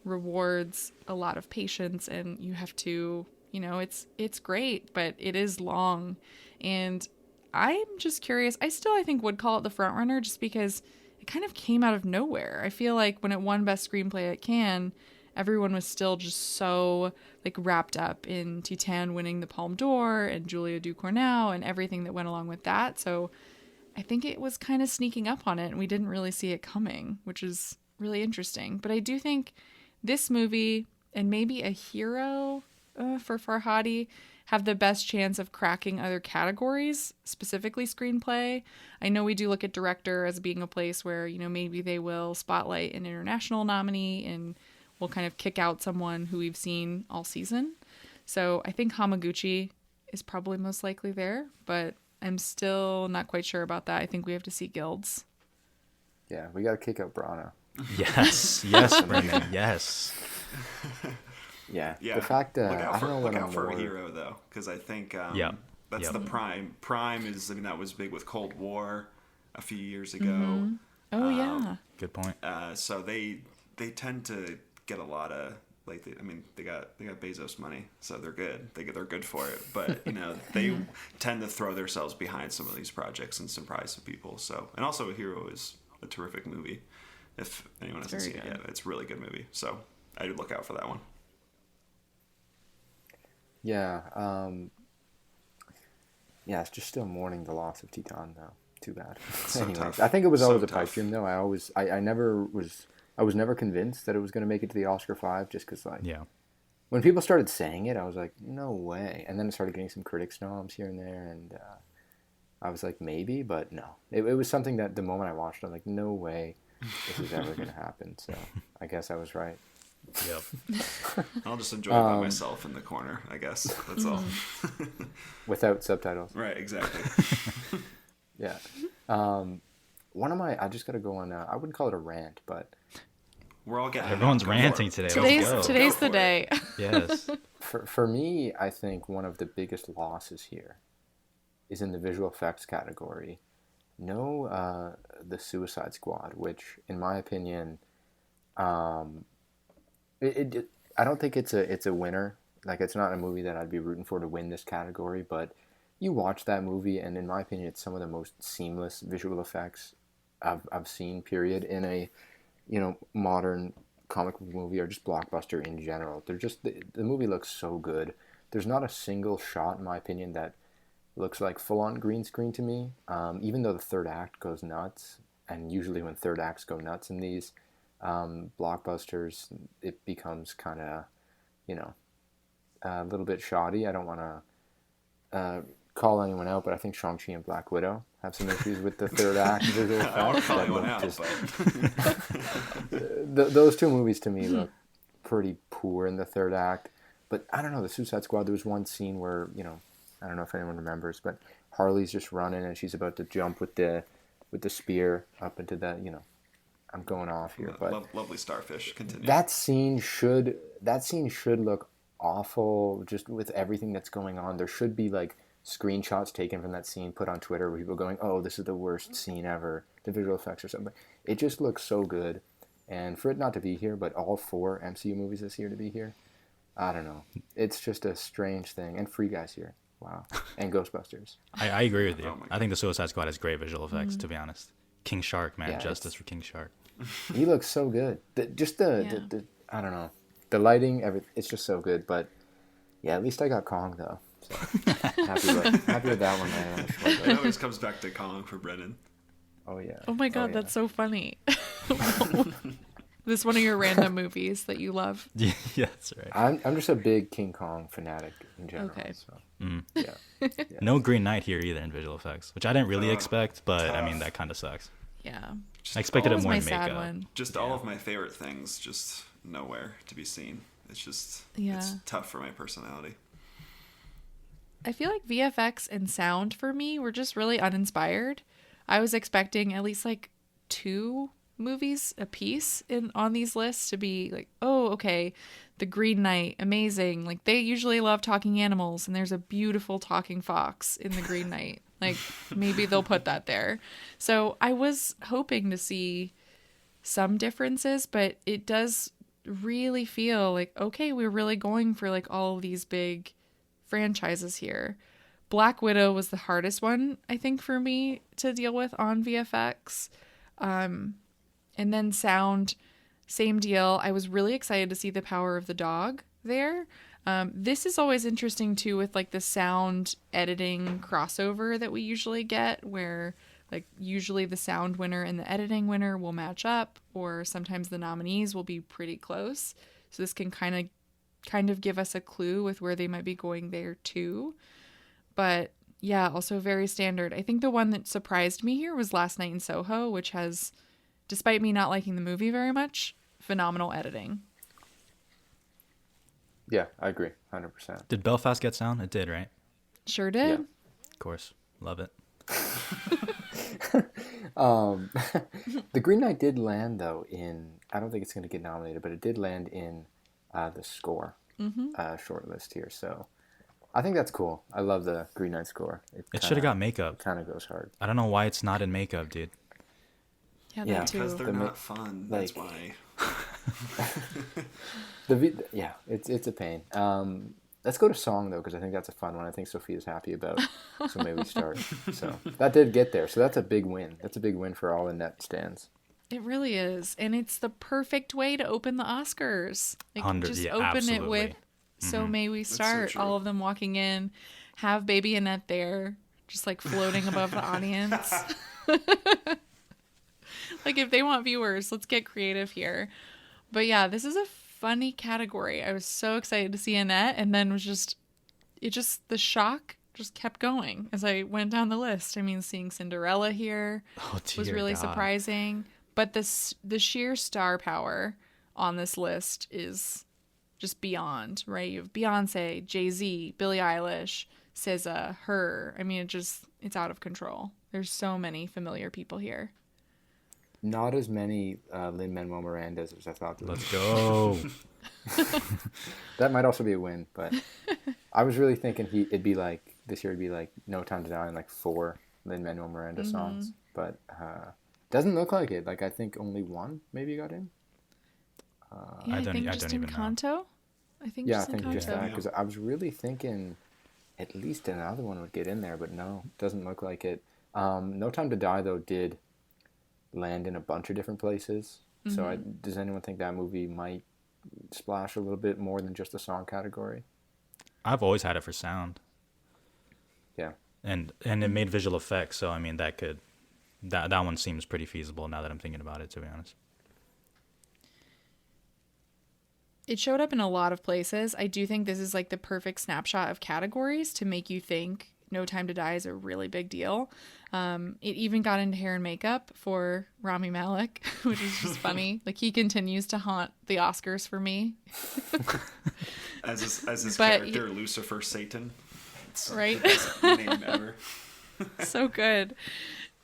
rewards a lot of patience, and you have to, you know, it's great, but it is long. And I'm just curious. I think would call it the front runner just because it kind of came out of nowhere. I feel like when it won Best Screenplay at Cannes, everyone was still just so like wrapped up in Titane winning the Palme d'Or and Julia Ducournau and everything that went along with that. So I think it was kind of sneaking up on it, and we didn't really see it coming, which is really interesting. But I do think this movie and maybe A Hero for Farhadi have the best chance of cracking other categories, specifically screenplay. I know we do look at director as being a place where, you know, maybe they will spotlight an international nominee and will kind of kick out someone who we've seen all season. So I think Hamaguchi is probably most likely there, but I'm still not quite sure about that. I think we have to see guilds. Yeah, we got to kick out Brana. Yes, Brennan, yes. Yeah. Yeah. The fact that look out for more... A Hero though, because I think that's Yep. the prime. Prime is, I mean, that was big with Cold War a few years ago. Mm-hmm. Oh yeah. Good point. So they tend to get a lot of like, they got Bezos money, so they're good. They're good for it. But you know, they tend to throw themselves behind some of these projects and surprise some people. So, and also A Hero is a terrific movie. If anyone hasn't seen it yet, it's a really good movie. So I do look out for that one. Yeah. Yeah, it's just still mourning the loss of Titane, though. Too bad. So Anyways, tough. I think it was So always a tough. pipe dream, though. I was never convinced that it was going to make it to the Oscar 5, just because, like, Yeah. when people started saying it, I was like, no way. And then it started getting some critics noms here and there, and I was like, maybe, but no. It was something that the moment I watched it, I'm like, no way this is ever going to happen. So I guess I was right. Yep. I'll just enjoy it by myself in the corner, I guess. That's all. Without subtitles. Right, exactly. Yeah. I just got to go on, I wouldn't call it a rant, but We're all getting Everyone's go for ranting it. today. Today's Let's go. today's Go the for day. Yes. for me, I think one of the biggest losses here is in the visual effects category. No, the Suicide Squad, which, in my opinion, I don't think it's a winner. Like, it's not a movie that I'd be rooting for to win this category, but you watch that movie, and in my opinion, it's some of the most seamless visual effects I've seen, period, in a, modern comic book movie or just blockbuster in general. They're just, the movie looks so good. There's not a single shot, in my opinion, that looks like full-on green screen to me, even though the third act goes nuts. And usually when third acts go nuts in these blockbusters, it becomes kind of, a little bit shoddy. I don't want to call anyone out, but I think Shang-Chi and Black Widow have some issues with the third act visual effects. I won't call anyone out, but... those two movies to me look pretty poor in the third act. But I don't know, the Suicide Squad, there was one scene where, I don't know if anyone remembers, but Harley's just running and she's about to jump with the spear up into the, I'm going off here, but lovely starfish. Continue. That scene should look awful just with everything that's going on. There should be like screenshots taken from that scene put on Twitter where people going, "Oh, this is the worst scene ever." The visual effects or something. It just looks so good. And for it not to be here, but all 4 MCU movies this year to be here, I don't know. It's just a strange thing. And Free Guy's here. Wow. And Ghostbusters. I agree with you. I think the Suicide Squad has great visual effects, to be honest. King Shark, man. Justice for King Shark. He looks so good. The I don't know. The lighting, it's just so good. But, yeah, at least I got Kong, though. So, happy with that one, man. It always comes back to Kong for Brennan. Oh, yeah. Oh, my God, that's so funny. This is one of your random movies that you love. Yeah, that's right. I'm just a big King Kong fanatic in general. Okay. So, yeah. No Green Knight here either in visual effects, which I didn't really expect, but tough. I mean, that kind of sucks. Yeah. I expected it more in sad makeup. one. Just all of my favorite things, just nowhere to be seen. It's just, it's tough for my personality. I feel like VFX and sound for me were just really uninspired. I was expecting at least like 2 movies a piece on these lists to be like, oh, okay, The Green Knight, amazing. Like they usually love talking animals, and there's a beautiful talking fox in The Green Knight. Like maybe they'll put that there. So I was hoping to see some differences, but it does really feel like, okay, we're really going for like all of these big franchises here. Black Widow was the hardest one, I think, for me to deal with on VFX. And then sound, same deal. I was really excited to see the power of the dog there. This is always interesting too with like the sound editing crossover that we usually get, where like usually the sound winner and the editing winner will match up, or sometimes the nominees will be pretty close. So this can kind of give us a clue with where they might be going there too. But yeah, also very standard. I think the one that surprised me here was Last Night in Soho, which has, despite me not liking the movie very much, phenomenal editing. Yeah, I agree, 100%. Did Belfast get sound? It did, right? Sure did. Yeah. Of course. Love it. The Green Knight did land, though, in... I don't think it's going to get nominated, but it did land in the score shortlist here, so... I think that's cool. I love the Green Knight score. It should have got makeup. Kind of goes hard. I don't know why it's not in makeup, dude. Yeah, that too. Because they're not fun. That's why. It's a pain. Let's go to song, though, because I think that's a fun one. I think Sophia's happy about. So maybe we start. So that did get there. So that's a big win. That's a big win for all the net stands. It really is. And it's the perfect way to open the Oscars. Like, just open absolutely. It with So May We Start. So all of them walking in, have Baby Annette there, just like floating above the audience. Like if they want viewers, let's get creative here. But yeah, this is a funny category. I was so excited to see Annette, and then the shock just kept going as I went down the list. I mean, seeing Cinderella here was really surprising. But the sheer star power on this list is just beyond, right? You have Beyonce, Jay-Z, Billie Eilish, SZA, Her. I mean, it's out of control. There's so many familiar people here. Not as many Lin-Manuel Mirandas as I thought there was. Let's go. That might also be a win, but I was really thinking this year it'd be like No Time to Die and like 4 Lin-Manuel Miranda songs, but doesn't look like it. Like I think only 1 maybe got in. I think just Encanto. I think just that, because I was really thinking at least another one would get in there, but no, doesn't look like it. No Time to Die though did land in a bunch of different places. Mm-hmm. So does anyone think that movie might splash a little bit more than just the song category? I've always had it for sound. Yeah. And it made visual effects, so I mean that one seems pretty feasible now that I'm thinking about it, to be honest. It showed up in a lot of places. I do think this is like the perfect snapshot of categories to make you think No Time to Die is a really big deal. It even got into hair and makeup for Rami Malek, which is just funny. Like, he continues to haunt the Oscars for me. as his character, Lucifer Satan. Right? Best name ever. So good.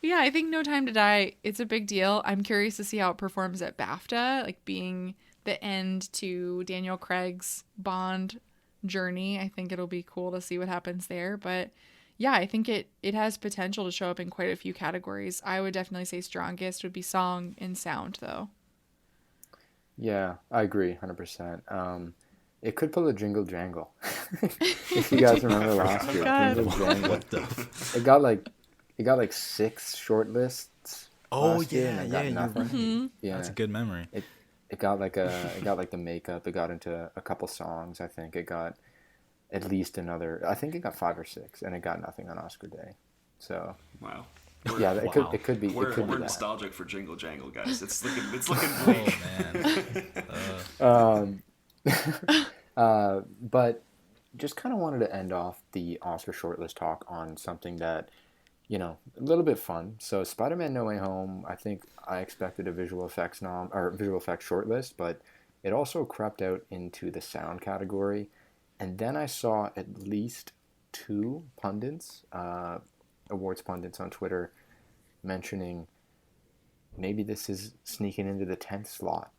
Yeah, I think No Time to Die, it's a big deal. I'm curious to see how it performs at BAFTA, like being the end to Daniel Craig's Bond journey. I think it'll be cool to see what happens there. But yeah, I think it has potential to show up in quite a few categories. I would definitely say strongest would be song and sound, though. Yeah, I agree 100%. It could pull a Jingle Jangle. If you guys remember last year. Jingle Jangle. It got like 6 shortlists. Oh last year, yeah, and it got nothing. Mm-hmm. Yeah, that's a good memory. It got like the makeup. It got into a couple songs. I think it got at least another. I think it got 5 or 6, and it got nothing on Oscar day. So wow. It could be. We're nostalgic for Jingle Jangle, guys. It's looking bleak. Oh man. But just kind of wanted to end off the Oscar shortlist talk on something that, a little bit fun. So Spider-Man No Way Home, I think I expected a visual effects shortlist, but it also crept out into the sound category. And then I saw at least 2 pundits, awards pundits on Twitter, mentioning maybe this is sneaking into the 10th slot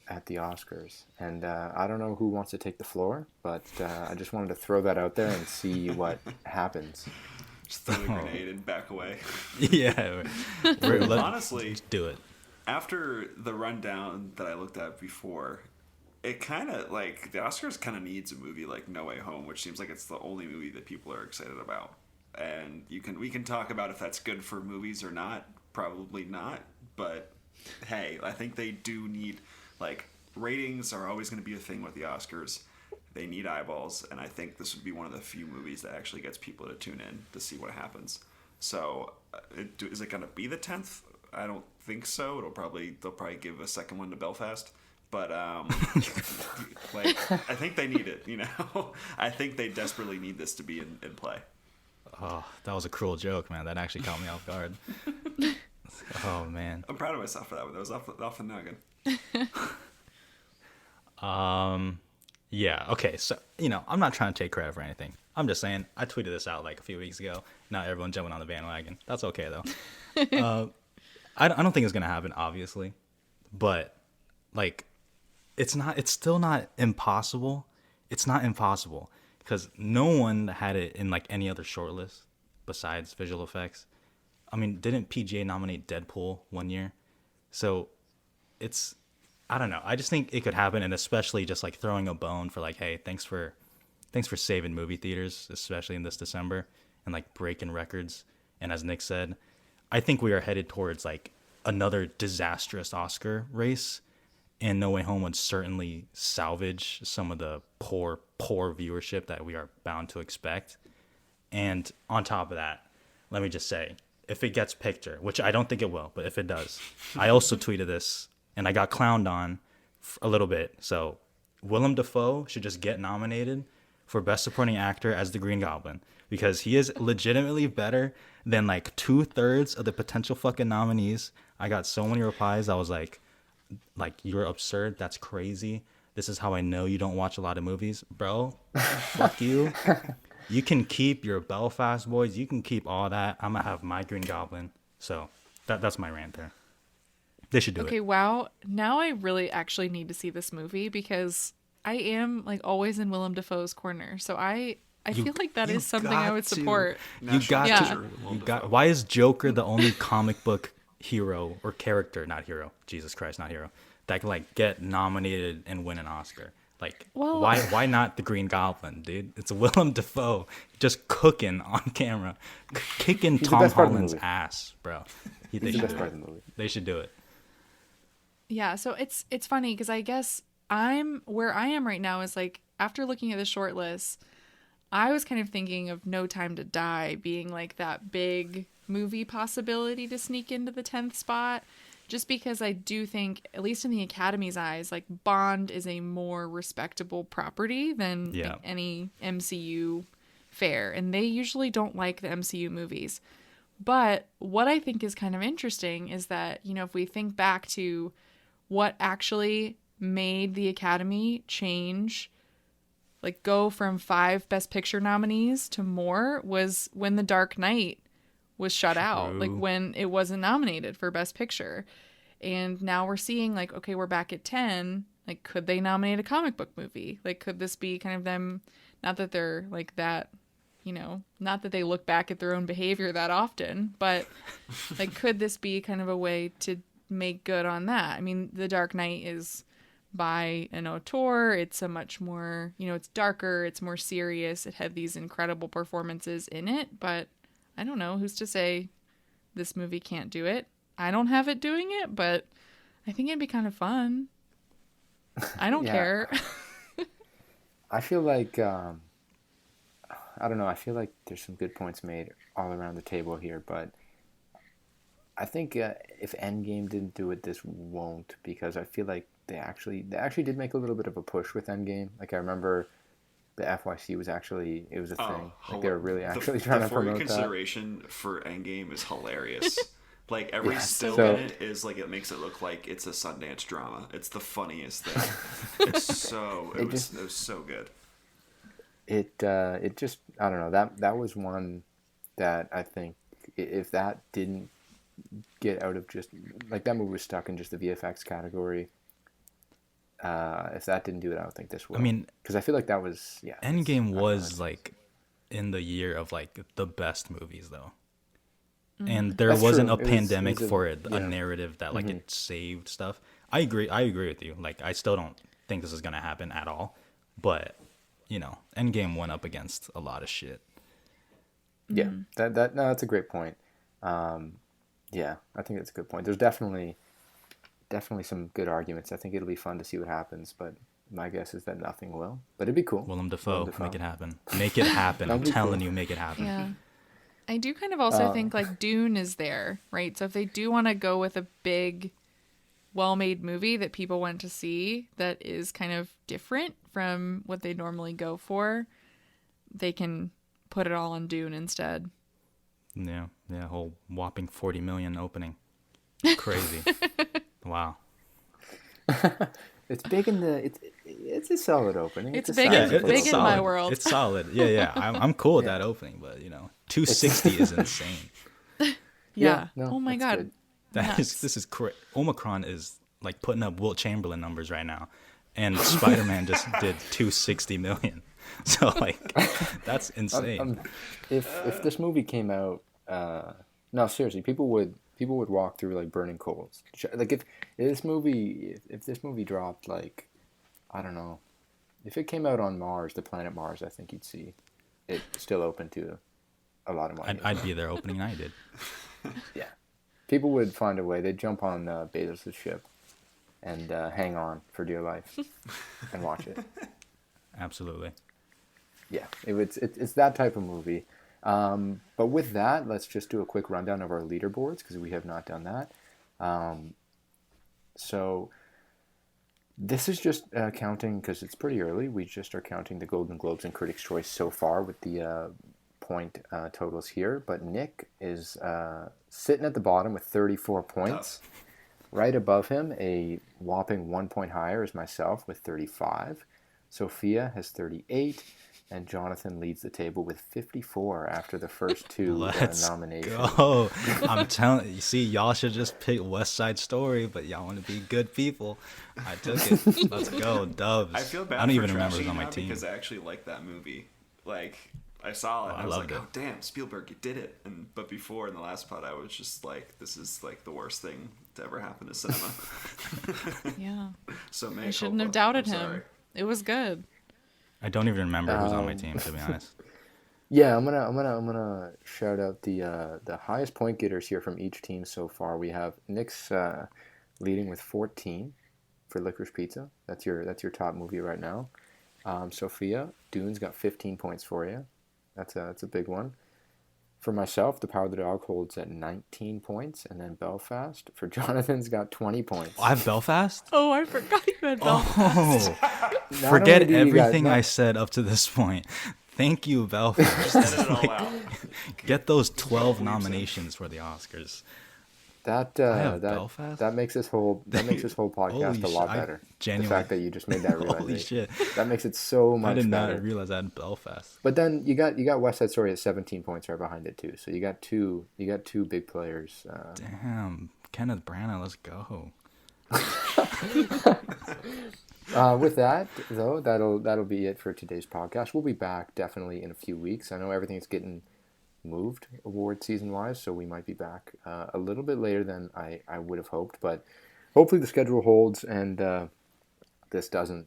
at the Oscars. And I don't know who wants to take the floor, but I just wanted to throw that out there and see what happens. Just throw the grenade and back away. Yeah. Honestly, just do it. After the rundown that I looked at before, it kind of like the Oscars kind of needs a movie like No Way Home, which seems like it's the only movie that people are excited about. And we can talk about if that's good for movies or not. Probably not. But hey, I think they do need, like, ratings are always going to be a thing with the Oscars. They need eyeballs, and I think this would be one of the few movies that actually gets people to tune in to see what happens. So, is it going to be the 10th? I don't think so. They'll probably give a second one to Belfast. But I think they need it. I think they desperately need this to be in play. Oh, that was a cruel joke, man. That actually caught me off guard. Oh man, I'm proud of myself for that one. That was off the noggin. Yeah, okay, so, I'm not trying to take credit for anything. I'm just saying, I tweeted this out like a few weeks ago. Not everyone jumping on the bandwagon. That's okay, though. I don't think it's going to happen, obviously. But, like, it's still not impossible. It's not impossible. Because no one had it in, like, any other shortlist besides visual effects. I mean, didn't PGA nominate Deadpool one year? So, I don't know. I just think it could happen, and especially just like throwing a bone for like, hey, thanks for saving movie theaters, especially in this December, and like breaking records. And as Nick said, I think we are headed towards like another disastrous Oscar race, and No Way Home would certainly salvage some of the poor viewership that we are bound to expect. And on top of that, let me just say, if it gets picture, which I don't think it will, but if it does, I also tweeted this. And I got clowned on a little bit. So Willem Dafoe should just get nominated for Best Supporting Actor as the Green Goblin. Because he is legitimately better than like 2/3 of the potential fucking nominees. I got so many replies. I was like, you're absurd. That's crazy. This is how I know you don't watch a lot of movies. Bro, fuck you. You can keep your Belfast Boys. You can keep all that. I'm going to have my Green Goblin. So that's my rant there. They should do it. Okay, wow. Now I really actually need to see this movie because I am like always in Willem Dafoe's corner. So I feel like that is something I would support. You got. Why is Joker the only comic book hero or character, not hero, Jesus Christ, not hero, that can like get nominated and win an Oscar? Like, why not the Green Goblin, dude? It's Willem Dafoe just cooking on camera, kicking Tom Holland's ass, bro. He's the best part of the movie. They should do it. Yeah, so it's funny because I guess where I am right now is like after looking at the short list, I was kind of thinking of No Time to Die being like that big movie possibility to sneak into the 10th spot, just because I do think, at least in the Academy's eyes, like Bond is a more respectable property than like, any MCU fare, and they usually don't like the MCU movies. But what I think is kind of interesting is that, you know, if we think back to what actually made the Academy change, like go from 5 Best Picture nominees to more, was when The Dark Knight was shut out, like when it wasn't nominated for Best Picture. And now we're seeing like, okay, we're back at 10. Like, could they nominate a comic book movie? Like, could this be kind of them, not that they're like that, you know, not that they look back at their own behavior that often, but like, could this be kind of a way to make good on that? I mean, The Dark Knight is by an auteur. It's a much more, you know, it's darker, it's more serious. It had these incredible performances in it, but I don't know, who's to say this movie can't do it? I don't have it doing it, but I think it'd be kind of fun. I don't care. I feel like, I don't know, I feel like there's some good points made all around the table here, but I think if Endgame didn't do it, this won't, because I feel like they actually did make a little bit of a push with Endgame. Like, I remember the FYC was actually, it was a thing. Like, they were really actually trying to promote that. The consideration for Endgame is hilarious. Like, every still in it is like, it makes it look like it's a Sundance drama. It's the funniest thing. It's so, it was so good. It just, I don't know, that was one that I think if that didn't get out of just, like, that movie was stuck in just the VFX category. If that didn't do it, I don't think this will. I mean, because I feel like that was, Endgame was like in the year of like the best movies though, and there wasn't a pandemic for it, a narrative that like it saved stuff. I agree with you. Like, I still don't think this is gonna happen at all, but you know, Endgame went up against a lot of shit. Yeah, that's a great point. Yeah, I think that's a good point. There's definitely some good arguments. I think it'll be fun to see what happens, but my guess is that nothing will. But it'd be cool. Willem Dafoe. Make it happen. Make it happen. I'm telling you, make it happen. Yeah. I do kind of also think like Dune is there, right? So if they do want to go with a big, well-made movie that people want to see that is kind of different from what they normally go for, they can put it all on Dune instead. Yeah, whole whopping 40 million opening. Crazy. Wow. It's big in the. It's a solid opening. It's big in my world. It's solid. Yeah. I'm cool with that opening, but you know, 260 is insane. Yeah. No, oh my god. This is correct. Omicron is like putting up Wilt Chamberlain numbers right now, and Spider-Man just did 260 million. So like, that's insane. If this movie came out, no, seriously, people would walk through like burning coals. Like, if this movie dropped, like, I don't know, if it came out on Mars, the planet Mars, I think you'd see it still open to a lot of money. I'd be there opening night, dude. Yeah, people would find a way. They'd jump on Bezos' ship and hang on for dear life and watch it. Absolutely. Yeah, it's that type of movie. But with that, let's just do a quick rundown of our leaderboards, because we have not done that. So this is just counting, because it's pretty early. We just are counting the Golden Globes and Critics' Choice so far with the point totals here. But Nick is sitting at the bottom with 34 points. Right above him, a whopping 1 point higher, is myself with 35. Sophia has 38. And Jonathan leads the table with 54 after the first two nominations. Go. I'm telling you, see, y'all should just pick West Side Story, but y'all want to be good people. I took it. Let's go, Dubs. I feel bad. I don't even remember who's on my team because I actually like that movie. Like, I saw it, and I was like, "Oh damn, Spielberg, you did it!" But before in the last pod, I was just like, "This is like the worst thing to ever happen to cinema." Yeah. So I shouldn't have doubted him. It was good. I don't even remember who's on my team, to be honest. Yeah, I'm gonna shout out the highest point getters here from each team so far. We have Nick's leading with 14 for Licorice Pizza. That's your top movie right now. Sophia, Dune's got 15 points for you. That's a big one. For myself, The Power of the Dog holds at 19 points, and then Belfast for Jonathan's got 20 points. I have Belfast? Oh, I forgot you had Belfast. Oh, forget everything I said up to this point. Thank you, Belfast. Just edit it all out. Get those 12 nominations for the Oscars. That makes this whole podcast a lot better. The fact that you just made that realization. Holy shit. That makes it so much better. I did not realize I had Belfast. But then you got West Side Story at 17 points right behind it too. So you got two big players. Damn, Kenneth Branagh, let's go. With that though, that'll be it for today's podcast. We'll be back definitely in a few weeks. I know everything's getting moved award season wise, so we might be back a little bit later than I would have hoped, but hopefully the schedule holds and this doesn't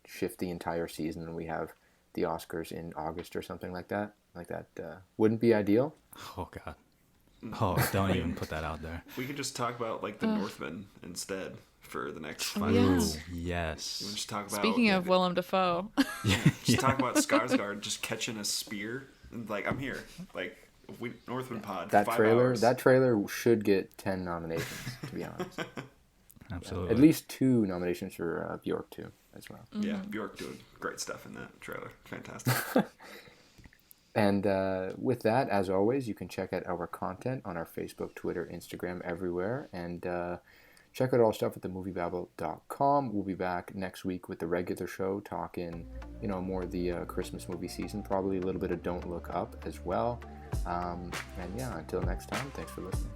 shift the entire season and we have the Oscars in August or something like that wouldn't be ideal. Oh god. Oh, don't even put that out there. We could just talk about like the Northman instead for the next 5 yes. months. Yes. Just talk about, Speaking of Willem Dafoe. Just talk about Skarsgård just catching a spear. Like, I'm here. Like, Northman Pod. That 5 trailer hours. that trailer should get 10 nominations, to be honest. Absolutely. At least 2 nominations for Bjork too as well. Yeah, Bjork doing great stuff in that trailer. Fantastic. And with that, as always, you can check out our content on our Facebook, Twitter, Instagram, everywhere. And check out all stuff at themoviebabble.com. We'll be back next week with the regular show, talking, more of the Christmas movie season, probably a little bit of Don't Look Up as well. And yeah, until next time, thanks for listening.